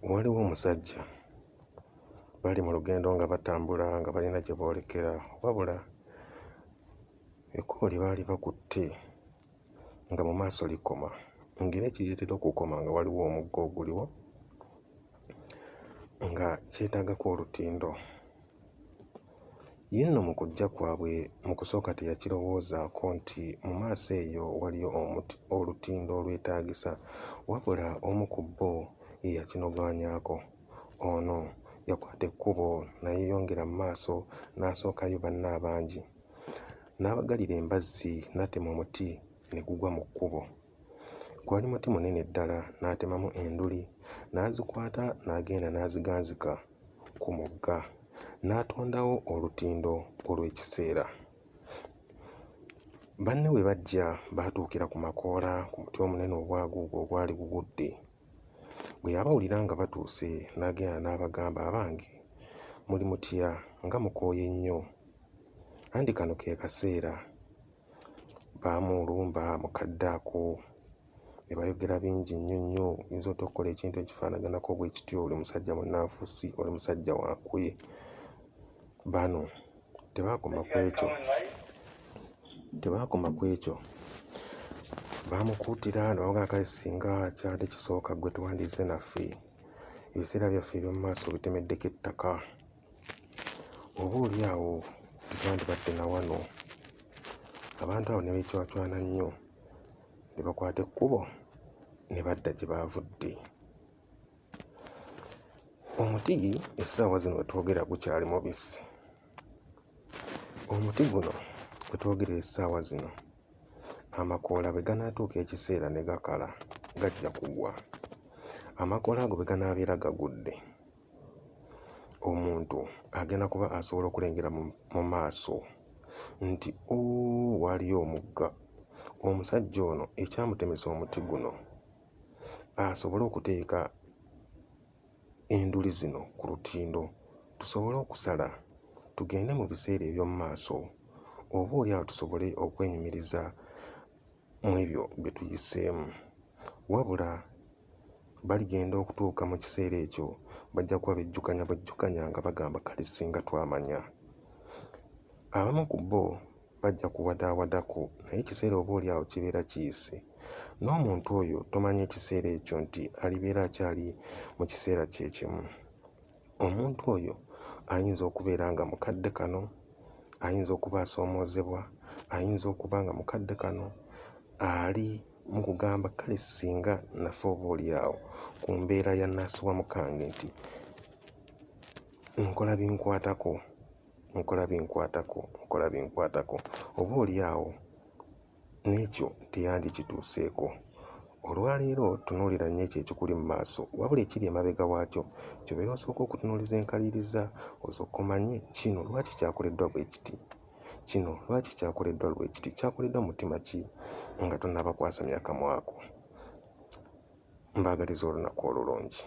Waliwo omusajja bali mu lugendo nga batambula nga balina gye boolekera, wabula ekkubo lye baali bakutte nga mu maaso likoma, ng'era ekireetera okukoma nga waliwo omugga oguliwo nga kyetaagako olutindo. Ye nno mu kujja kwabwe mu kusooka teyakirowoozaako nti mu maaso eyo waliyo olutindo olwetaagisa, wabula omu ku bo ye yakinogaanyaako. Ono yakwata ekkubo n'ayeyongera mu maaso n'asookayo banne abangi, n'abagalira embazzi n'atema omuti ne gugwa mu kkubo. Gwali muti munene ddala, n'atemamu enduli n'azikwata n'agenda n'aziganzika ku mugga, n'atondawo olutindo olw'ekiseera. Banne bwe bajja baatuukira ku makoola ku muti omunene obwaguugwo ogwali gugudde. Bwe yabawulira nga batuuse n'agenda n'abagamba, abange muli mutya nga mukooye nnyo, anti kano ke kaseera. Baamulumba mukadde ako ne bayogera bingi nnyo nnyo, oyinza otya okukola ekintu ekifaanaganako bwe kityo, oli musajja munnanfuusi, oli musajja wa nkwe. Bano tebaakoma ku ekyo, baamukuutira ne bamugamba kale singa kyali kisooka ggwe tewandizze naffe, ebiseera byaffe eby'omu maaso bitemeddeko ettaka, oboolyawo tetwandibadde na wano. Abantu abo ne beecwacwana nnyo ne bakwata ekkubo ne badda gye baavudde. Omuti essaawa zino we twogera gukyali mubisi. Omuti guno we twogera essaawa zino amakoola bwe ganaatuuka ekiseera ne gakala gajja kugwa. Amakoola ago bwe ganaabeera gagudde, omuntu agenda kuba asobola okulengera mu maaso nti waaliyo omugga. Omusajja ono ekyamutemesa omuti guno asobole okuteeka enduli zino ku lutindo, tusobole okusala tugende mu biseera eby'omu maaso, oboolyawo tusobole okwenyumiriza mu ebyo bye tuyiseemu. Wabula baligenda okutuuka mu kiseera ekyo bajja kuba bejjukanya nga bagamba kale singa twamanya. Abamu ku bo bajja kuwadaawadako, naye ekiseera oboolyawo kibeera kiyise. N'omuntu oyo tomanya ekiseera ekyo nti alibeera akyali mu kiseera kye kimu. Omuntu oyo ayinza okubeera nga mukadde kano, ayinza okuba asoomoozebwa, ayinza okuba nga mukadde kano ali mu kugamba kale singa naffe oboolyawo ku mbeera ya nnaasi wa mukange nti nkola binkwatako, oboolyawo n'ekyo teyandikituuseeko. Olwaleero tunuulira nnyo ekyo ekikuli mu maaso, wabula ekiri emabega waakyo kyobeera osooka okutunuuliza enkaliriza osooka omanye kino lwaki kyakoleddwa bwe kiti, kino lwaki kyakoleddwa bwe kiti, kyakoleddwa mu mutima ki nga tonnaba kwasamya kamwa ko. Mbaagaliza olunaku olulungi.